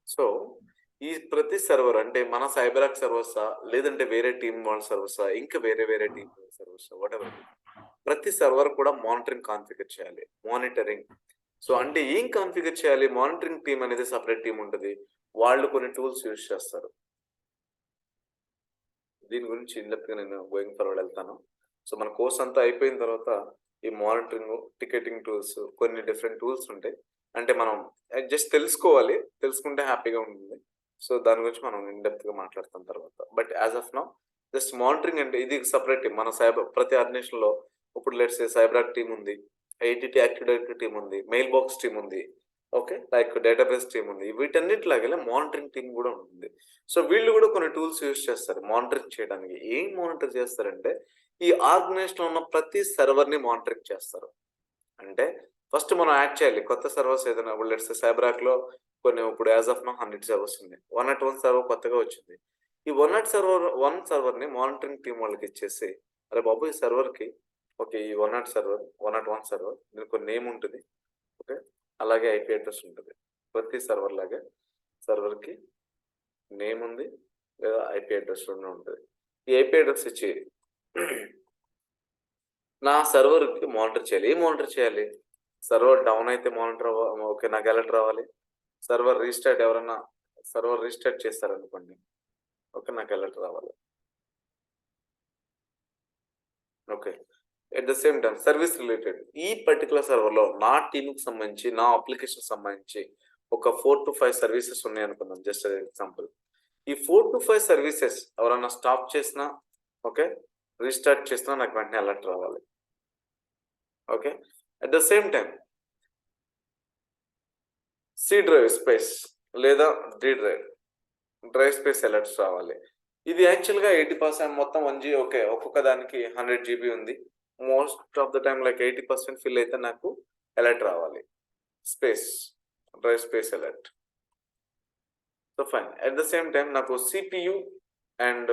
So ఈ ప్రతి సర్వర్ అంటే మన సైబరాక్ సర్వర్సా, లేదంటే వేరే టీం వాళ్ళ సర్వర్సా, ఇంకా వేరే వేరే టీం వాళ్ళ సర్వర్సా, వాట్ ఎవర్, ప్రతి సర్వర్ కూడా మానిటరింగ్ కాన్ఫిగర్ చేయాలి. మానిటరింగ్. సో అంటే ఏం కాన్ఫిగర్ చేయాలి? మానిటరింగ్ టీం అనేది సపరేట్ టీం ఉంటుంది. వాళ్ళు కొన్ని టూల్స్ యూజ్ చేస్తారు. దీని గురించి ఇండెప్త్ గా నేను గోయింగ్ ఫార్వర్డ్ వెళ్తాను. సో మన కోర్స్ అంతా అయిపోయిన తర్వాత ఈ మానిటరింగ్, టికెటింగ్ టూల్స్, కొన్ని డిఫరెంట్ టూల్స్ ఉంటాయి. అంటే మనం జస్ట్ తెలుసుకోవాలి, తెలుసుకుంటే హ్యాపీగా ఉంటుంది. సో దాని గురించి మనం ఇండెప్త్ గా మాట్లాడతాం తర్వాత. But as of now just monitoring అంటే ఇది సపరేట్ టీం. మన సైబర్ ప్రతి ఆర్గనైజేషన్ లో ఇప్పుడు లెట్స్ సైబరాక్ టీం ఉంది, ఐటీటీ యాక్టివ్ డైరెక్టరీ టీం ఉంది, మెయిల్ బాక్స్ టీం ఉంది, ఓకే, లైక్ డేటాబేస్ టీం ఉంది. వీటన్నిటిలాగే మానిటరింగ్ టీం కూడా ఉంటుంది. సో వీళ్ళు కూడా కొన్ని టూల్స్ యూజ్ చేస్తారు మానిటరింగ్ చేయడానికి. ఏం మానిటర్ చేస్తారంటే ఈ ఆర్గనైజేషన్ లో ఉన్న ప్రతి సర్వర్ ని మానిటరింగ్ చేస్తారు. అంటే ఫస్ట్ మనం యాడ్ చేయాలి కొత్త సర్వర్స్ ఏదైనా. ఇప్పుడు లెట్స్ సైబరాక్ లో కొన్ని ఇప్పుడు యాజ్ ఆఫ్ నో 100 సర్వర్స్ ఉన్నాయి. 101 సర్వర్ కొత్తగా వచ్చింది. ఈ 1 సర్వర్ ని మానిటరింగ్ టీం వాళ్ళకి ఇచ్చేసి, అరే బాబు ఈ సర్వర్ కి ఓకే, ఈ 101 సర్వర్ దీనికి కొన్ని నేమ్ ఉంటుంది, ఓకే, అలాగే ఐపీ అడ్రస్ ఉంటుంది. ప్రతి సర్వర్ లాగే సర్వర్ కి నేమ్ ఉంది లేదా ఐపీ అడ్రస్ ఉంటుంది. ఈ ఐపీ అడ్రస్ ఇచ్చి నా సర్వర్ కి మానిటర్ చేయాలి. ఏం మానిటర్ చేయాలి? సర్వర్ డౌన్ అయితే మానిటర్ ఓకే, నాకు అలర్ట్ రావాలి. సర్వర్ రీస్టార్ట్, ఎవరన్నా సర్వర్ రీస్టార్ట్ చేస్తారనుకోండి, ఓకే, నాకు అలర్ట్ రావాలి. Okay, at the same time service related ఈ పర్టికులర్ సర్వర్ లో నా టీంకి సంబంధించి, నా అప్లికేషన్ సంబంధించి ఒక 4 to 5 సర్వీసెస్ ఉన్నాయి అనుకుందాం, జస్ట్ ఎగ్జాంపుల్. ఈ 4 to 5 సర్వీసెస్ ఎవరన్నా స్టాప్ చేసినా, ఓకే, రీస్టార్ట్ చేసినా నాకు వెంటనే అలర్ట్ రావాలి. Okay, at the same time C drive space లేదా డి డ్రైవ్ స్పేస్ అలర్ట్స్ రావాలి. ఇది యాక్చువల్గా 80% మొత్తం 1 GB, ఓకే, ఒక్కొక్క దానికి 100 GB ఉంది. Most of the time like 80% fill అయితే నాకు అలర్ట్ రావాలి. Space, drive space alert. So fine. At the same time నాకు సిపియు అండ్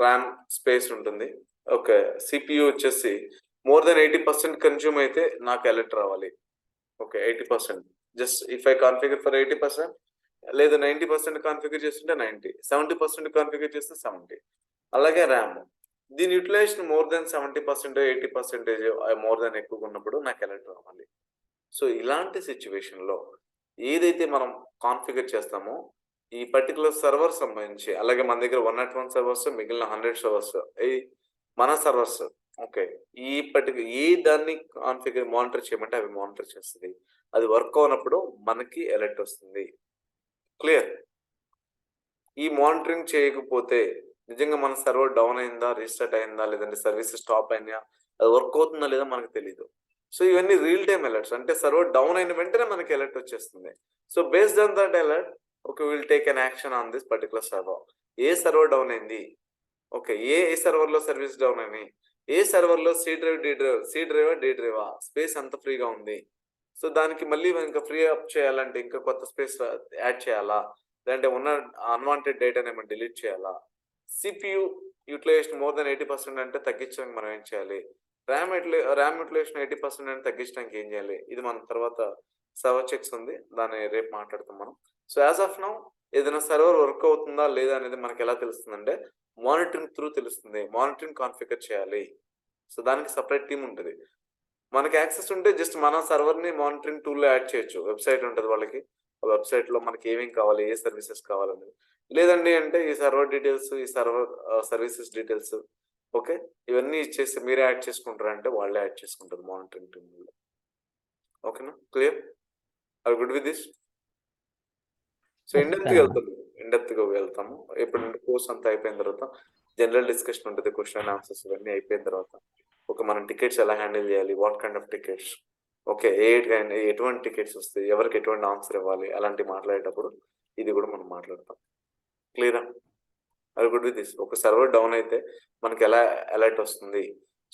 ర్యామ్ స్పేస్ ఉంటుంది. ఓకే, సిపియు వచ్చేసి మోర్ దెన్ 80% కన్జ్యూమ్ అయితే నాకు అలర్ట్ రావాలి. Okay, 80%. Just if I configure for 80%, లేదా 90% కాన్ఫిగర్ చేస్తుంటే 90, 70% కాన్ఫిగర్ చేస్తే 70. అలాగే ర్యామ్, దీని utilization more than 70%, 80% more than ఎక్కువగా ఉన్నప్పుడు నాకు అలర్ట్ రావాలి. సో ఇలాంటి సిచ్యువేషన్ లో ఏదైతే మనం కాన్ఫిగర్ చేస్తామో ఈ పర్టికులర్ సర్వర్ సంబంధించి, అలాగే మన దగ్గర 101 సర్వర్స్, మిగిలిన 100 సర్వర్స్ మన సర్వర్స్, ఓకే, ఈ పర్టికులర్ ఏ దాన్ని కాన్ఫిగర్ మానిటర్ చేయమంటే అవి మానిటర్ చేస్తుంది. అది వర్క్ అవునప్పుడు మనకి అలర్ట్ వస్తుంది. క్లియర్? ఈ మానిటరింగ్ చేయకపోతే నిజంగా మన సర్వర్ డౌన్ అయిందా, రీస్టార్ట్ అయిందా, లేదంటే సర్వీస్ స్టాప్ అయినా, అది వర్క్ అవుతుందా లేదా మనకు తెలియదు. సో ఇవన్నీ రియల్ టైమ్ అలర్ట్స్. అంటే సర్వర్ డౌన్ అయిన వెంటనే మనకి అలర్ట్ వచ్చేస్తుంది. So based on that alert, okay, will take an action on this particular server. A server down అయింది, ఓకే, ఏ సర్వర్ లో సర్వీస్ డౌన్ అయినాయి, ఏ సర్వర్ లో సి డ్రైవా డి డ్రైవా స్పేస్ అంత ఫ్రీగా ఉంది. సో దానికి మళ్ళీ ఇంకా ఫ్రీ అప్ చేయాలంటే ఇంకా కొత్త స్పేస్ యాడ్ చేయాలా, లేదంటే ఉన్న అన్వాంటెడ్ డేటాని ఏమైనా డిలీట్ చేయాలా, సిపియు యూటిలైజేషన్ మోర్ దెన్ 80% అంటే తగ్గించడానికి మనం ఏం చేయాలి, ర్యామ్ యూటిలైజేషన్ 80% అంటే తగ్గించడానికి ఏం చేయాలి, ఇది మన తర్వాత సర్వర్ చెక్స్ ఉంది, దాన్ని రేపు మాట్లాడతాం మనం. సో యాజ్ ఆఫ్ నౌ ఏదైనా సర్వర్ వర్క్ అవుతుందా లేదా అనేది మనకి ఎలా తెలుస్తుందంటే మానిటరింగ్ త్రూ తెలుస్తుంది. మానిటరింగ్ కాన్ఫిగర్ చేయాలి. సో దానికి సపరేట్ టీం ఉంటుంది. మనకి యాక్సెస్ ఉంటే జస్ట్ మన సర్వర్ని మానిటరింగ్ టూల్లో యాడ్ చేయొచ్చు. వెబ్సైట్ ఉంటుంది వాళ్ళకి, ఆ వెబ్సైట్లో మనకి ఏమేమి కావాలి, ఏ సర్వీసెస్ కావాలని. లేదండి అంటే ఈ సర్వర్ డీటెయిల్స్, ఈ సర్వర్ సర్వీసెస్ డీటెయిల్స్, ఓకే, ఇవన్నీ ఇచ్చేసి మీరే యాడ్ చేసుకుంటారంటే వాళ్ళే యాడ్ చేసుకుంటారు మానిటరింగ్ టీంలో. ఓకేనా? Clear? Are good with this? So ఇండెప్త్గా వెళ్తాము. ఇప్పుడు కోర్స్ అంతా అయిపోయిన తర్వాత జనరల్ డిస్కషన్ ఉంటుంది, క్వశ్చన్ అండ్ ఆన్సర్స్ ఇవన్నీ అయిపోయిన తర్వాత ఒక మనం టికెట్స్ ఎలా హ్యాండిల్ చేయాలి, what kind of tickets, okay, ఎటువంటి టికెట్స్ వస్తాయి, ఎవరికి ఎటువంటి ఆన్సర్ ఇవ్వాలి, అలాంటి మాట్లాడేటప్పుడు ఇది కూడా మనం మాట్లాడతాం. క్లియరా? అది గుడ్ విత్ దిస్. ఒక సర్వర్ డౌన్ అయితే మనకి ఎలా అలర్ట్ వస్తుంది.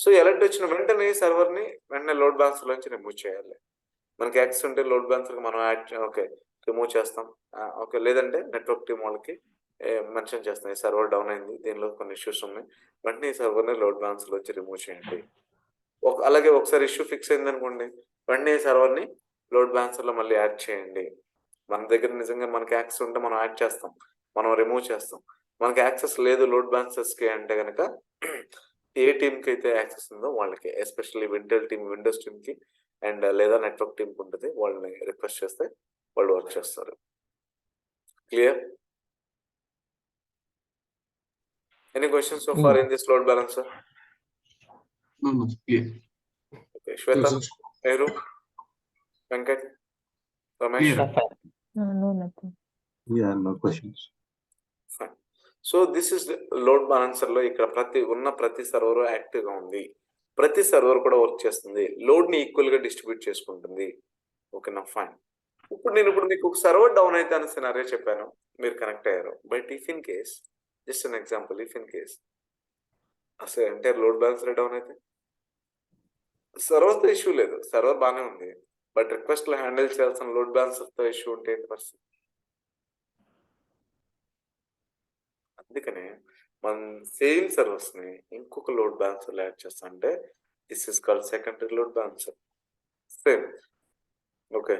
సో అలర్ట్ వచ్చిన వెంటనే సర్వర్ని వెంటనే లోడ్ బ్యాలెన్సర్ నుంచి రిమూవ్ చేయాలి. మనకి యాక్సెస్ ఉంటే లోడ్ బ్యాలెన్సర్కి మనం ఓకే రిమూవ్ చేస్తాం. ఓకే, లేదంటే నెట్వర్క్ టీం వాళ్ళకి మెన్షన్ చేస్తాం, ఈ సర్వర్ డౌన్ అయింది, దీనిలో కొన్ని ఇష్యూస్ ఉన్నాయి, వెంటనే ఈ సర్వర్ని లోడ్ బ్యాలెన్సర్ వచ్చి రిమూవ్ చేయండి. అలాగే ఒకసారి ఇష్యూ ఫిక్స్ అయింది అనుకోండి, వెంటనే ఈ సర్వర్ని లోడ్ బ్యాలెన్సర్లో మళ్ళీ యాడ్ చేయండి. మన దగ్గర నిజంగా మనకి యాక్సెస్ ఉంటే మనం యాడ్ చేస్తాం, మనం రిమూవ్ చేస్తాం. మనకి యాక్సెస్ లేదు లోడ్ బ్యాలెన్సర్స్కి అంటే కనుక ఏ టీంకి అయితే యాక్సెస్ ఉందో వాళ్ళకి, ఎస్పెషల్లీ విండోస్ టీమ్కి అండ్ లేదా నెట్వర్క్ టీంకి ఉంటుంది, వాళ్ళని రిక్వెస్ట్ చేస్తే వాళ్ళు వర్క్ చేస్తారు. Clear? Any questions so far in this load balancer? Clear. Okay, Shweta, Yes, sir. Nehru, Venkat, Ramesh. Clear. No, nothing. Yeah, no questions. So this is load balancer లో ఇక్కడ ప్రతి సర్వర్ యాక్టివ్ గా ఉంది, ప్రతి సర్వర్ కూడా వర్క్ చేస్తుంది, లోడ్ ని ఈక్వల్ గా డిస్ట్రిబ్యూట్ చేసుకుంటుంది. ఓకేనా, ఫైన్. ఇప్పుడు మీకు ఒక సర్వర్ డౌన్ అయితే అనే సినారియో చెప్పాను, మీరు కనెక్ట్ అయ్యారు. But if in case, just an example, if in case అసలు ఎంటైర్ లోడ్ బ్యాలెన్సర్ డౌన్ అయితే సర్వర్తో ఇష్యూ లేదు, సర్వర్ బాగానే ఉంది, బట్ రిక్వెస్ట్ లో హ్యాండిల్ చేయాల్సిన లోడ్ బ్యాలెన్సర్ తో ఇష్యూ ఉంటే ఏంటి పరిస్థితి? అందుకనే మనం సేమ్ సర్వర్స్ ని ఇంకొక లోడ్ బ్యాలెన్సర్ యాడ్ చేస్తాం, అంటే this is called secondary load balancer. Same, okay,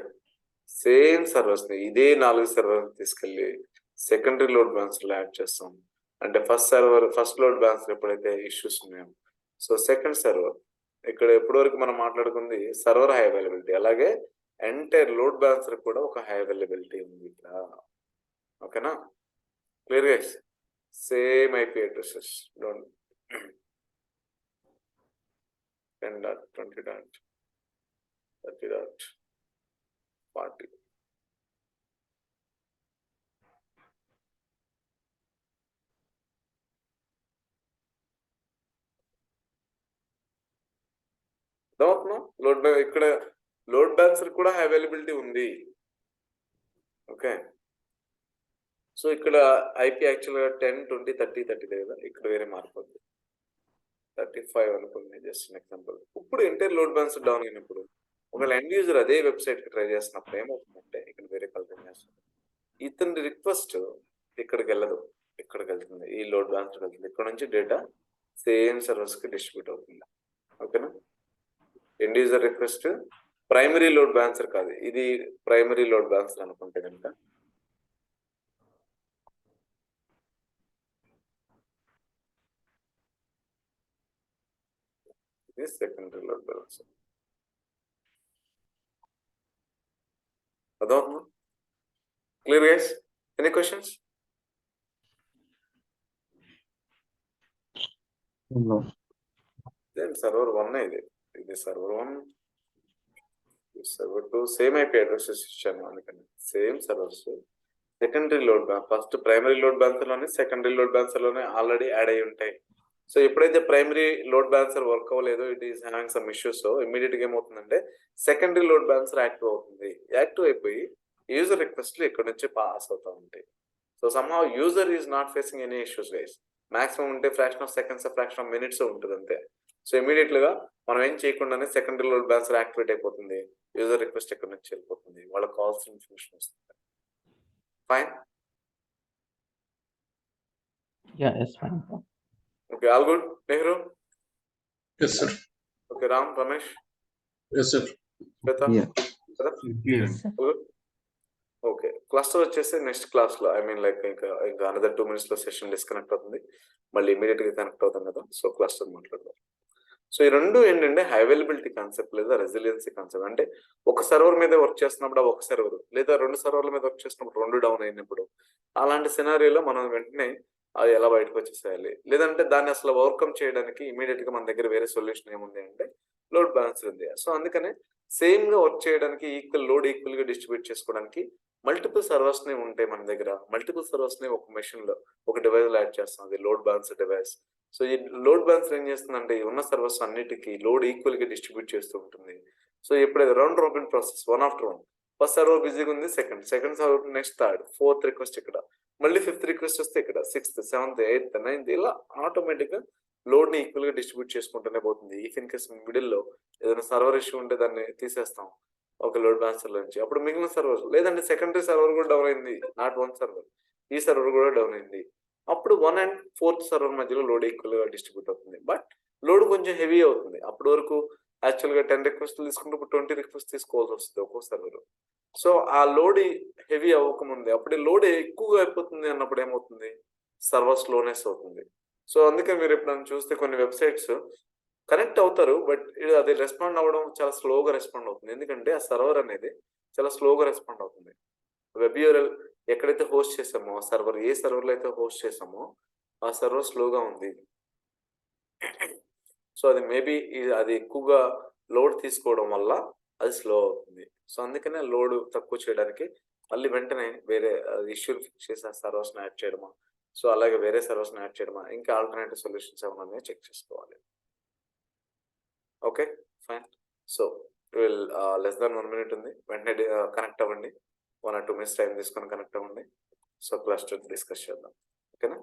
same servers ని ఇదే 4 సర్వర్ తీసుకెళ్లి సెకండరీ లోడ్ బ్యాలెన్సర్ యాడ్ చేస్తాం. అంటే ఫస్ట్ లోడ్ బ్యాలెన్సర్ ఎప్పుడైతే ఇష్యూస్ ఉన్నాయో, సో సెకండ్ సర్వర్, ఇక్కడ ఎప్పటి మనం మాట్లాడుకుంది సర్వర్ హై అవైలబిలిటీ, అలాగే ఎంటైర్ లోడ్ బ్యాలెన్సర్ కూడా ఒక హై అవైలబిలిటీ ఉంది ఇక్కడ. ఓకేనా, clear guys? Same IP addresses, don't 10.20.30.40. ఇక్కడ లోడ్ బ్యాలెన్సర్ కూడా అవైలబిలిటీ ఉంది. ఓకే, సో ఇక్కడ ఐపీ యాక్చువల్గా 10.20.30.30 కదా, ఇక్కడ వేరే మారిపోద్ది 35 అనుకుంది, జస్ట్ ఎగ్జాంపుల్. ఇప్పుడు ఎంటైర్ లోడ్ బ్యాలెన్సర్ డౌన్ అయినప్పుడు ఒకవేళ ఎండ్ యూజర్ అదే వెబ్సైట్ కి ట్రై చేస్తున్నప్పుడు ఏమవుతుందంటే ఇక్కడ వేరే కల్చర్ చేస్తుంది, ఇతని రిక్వెస్ట్ ఇక్కడికి వెళ్ళదు, ఇక్కడికి వెళ్తుంది, ఈ లోడ్ బ్యాలెన్సర్ వెళ్తుంది, ఇక్కడ నుంచి డేటా సేమ్ సర్వర్స్ కి డిస్ట్రిబ్యూట్ అవుతుంది. ఓకేనా, end user request primary load balancer కాదు, ఇది ప్రైమరీ లోడ్ బ్యాలెన్సర్ అనుకుంటే కనుక ఇది సెకండరీ లోడ్ బ్యాలెన్సర్. అర్థమవుతుందా? Clear guys? Any questions? No. Then server 1 ఇది server 1, server 2, same IP addresses ఇచ్చాను, అందుకని same servers secondary load first primary load balancer లోనే సెకండరీ లోడ్ బ్యాలెన్సర్ లోనే ఆల్రెడీ యాడ్ అయి ఉంటాయి. సో ఎప్పుడైతే primary load balancer work అవ్వలేదో, it is having some issues, immediate గా ఏమవుతుందంటే సెకండరీ లోడ్ బ్యాలెన్సర్ యాక్టివ్ అవుతుంది. యాక్టివ్ అయిపోయి యూజర్ రిక్వెస్ట్లు ఇక్కడ నుంచి పాస్ అవుతూ ఉంటాయి. So somehow user is not facing any issues guys. Maximum ఉంటే fraction of seconds, fraction of minutes ఉంటుంది అంతే. సో ఇమీడియట్ గా మనం ఏం చేయకుండానే సెకండరీ లోడ్ బ్యాలెన్సర్ యాక్టివేట్ అయిపోతుంది, యూజర్ రిక్వెస్ట్ ఇక్కడ నుంచి వెళ్ళిపోతుంది, వాళ్ళకి కావాల్సిన ఇన్ఫర్మేషన్ వస్తుంది. Fine? Yeah, yes, fine. Okay, all good. Nehru? Yes, sir. Okay, Ram, Ramesh, Yes, sir. శ్వేత? Yeah. Clear. ఓకే, క్లస్టర్ వచ్చేసి నెక్స్ట్ క్లాస్ లో, ఐ మీన్ లైక్ ఇంకా అనదర్ 2 minutes లో సెషన్ డిస్కనెక్ట్ అవుతుంది, మళ్ళీ ఇమీడియట్ గా కనెక్ట్ అవుతాం కదా. సో క్లస్టర్ మాట్లాడదాం. సో ఈ రెండు ఏంటంటే అవైలబిలిటీ కాన్సెప్ట్ లేదా రెసిలియన్సీ కాన్సెప్ట్. అంటే ఒక సర్వర్ మీద వర్క్ చేస్తున్నప్పుడు ఒక సర్వర్, లేదా 2 సర్వర్ల మీద వర్క్ చేస్తున్నప్పుడు 2 డౌన్ అయినప్పుడు, అలాంటి సినారియోలో మనం వెంటనే అది ఎలా బయటకు వచ్చేసేయాలి, లేదంటే దాన్ని అసలు ఓవర్కమ్ చేయడానికి ఇమీడియట్ గా మన దగ్గర వేరే సొల్యూషన్ ఏముంది అంటే లోడ్ బ్యాలెన్సర్ ఉంది. సో అందుకనే సేమ్ గా వర్క్ చేయడానికి లోడ్ ఈక్వల్ గా డిస్ట్రిబ్యూట్ చేసుకోవడానికి మల్టిపుల్ సర్వర్స్ ని ఉంటాయి మన దగ్గర. మల్టిపుల్ సర్వర్స్ ని ఒక మెషిన్ లో ఒక డివైస్ లో యాడ్ చేస్తాం, అది లోడ్ బ్యాలెన్సర్ డివైస్. సో ఈ లోడ్ బ్యాలెన్సర్ ఏం చేస్తుందంటే ఉన్న సర్వర్స్ అన్నిటికీ లోడ్ ఈక్వల్ గా డిస్ట్రిబ్యూట్ చేస్తూ ఉంటుంది. సో ఎప్పుడైతే round robin process 1 after 1, first server బిజీగా ఉంది, second server, next third, 4th request ఇక్కడ, మళ్ళీ 5th రిక్వెస్ట్ వస్తే ఇక్కడ 6th, 7th, 8th, 9th, ఇలా ఆటోమేటిక్ గా లోడ్ ని ఈక్వల్ గా డిస్ట్రిబ్యూట్ చేసుకుంటూనే పోతుంది. ఇఫ్ ఇన్ కేస్ మిడిల్ లో ఏదైనా సర్వర్ ఇష్యూ ఉంటే దాన్ని తీసేస్తాం ఒక లోడ్ బ్యాలెన్సర్ నుంచి, అప్పుడు మిగిలిన సర్వర్, లేదంటే సెకండరీ సర్వర్ కూడా డౌన్ అయింది, నాట్ 1 సర్వర్, ఈ సర్వర్ కూడా డౌన్ అయింది, అప్పుడు 1 and 4th సర్వర్ మధ్యలో లోడ్ ఈక్వల్ గా డిస్ట్రిబ్యూట్ అవుతుంది. బట్ లోడ్ కొంచెం హెవీ అవుతుంది. అప్పటి వరకు యాక్చువల్గా 10 రిక్వెస్ట్లు తీసుకుంటే ఇప్పుడు 20 రిక్వెస్ట్ తీసుకోవాల్సి వస్తుంది ఒక్కో సర్వర్. సో ఆ లోడ్ హెవీ అవ్వకముందే అప్పుడే లోడ్ ఎక్కువగా అయిపోతుంది అన్నప్పుడు ఏమవుతుంది, సర్వర్ స్లోనెస్ అవుతుంది. సో అందుకే మీరు ఎప్పుడైనా చూస్తే కొన్ని వెబ్సైట్స్ కనెక్ట్ అవుతారు, బట్ అది రెస్పాండ్ అవ్వడం చాలా స్లోగా రెస్పాండ్ అవుతుంది. ఎందుకంటే ఆ సర్వర్ అనేది చాలా స్లోగా రెస్పాండ్ అవుతుంది. వెబ్ యూఆర్ఎల్ ఎక్కడైతే హోస్ట్ చేసామో ఆ సర్వర్, ఏ సర్వర్లో అయితే హోస్ట్ చేసామో ఆ సర్వర్ స్లోగా ఉంది. సో అది మేబీ అది ఎక్కువగా లోడ్ తీసుకోవడం వల్ల అది స్లో అవుతుంది. సో అందుకనే లోడ్ తక్కువ చేయడానికి మళ్ళీ వెంటనే వేరే ఇష్యూని ఫిక్స్ చేసి ఆ సర్వర్స్ని యాడ్ చేయడమా, సో అలాగే వేరే సర్వర్స్ని యాడ్ చేయడమా, ఇంకా ఆల్టర్నేటివ్ సొల్యూషన్స్ ఏమన్నా చెక్ చేసుకోవాలి. Okay fine. So will less than 1 minute ఉంది, వెంటనే కనెక్ట్ అవ్వండి. 1 or 2 minutes టైం తీసుకొని కనెక్ట్ అవ్వండి. సో క్లస్టర్ డిస్కస్ చేద్దాం. ఓకేనా?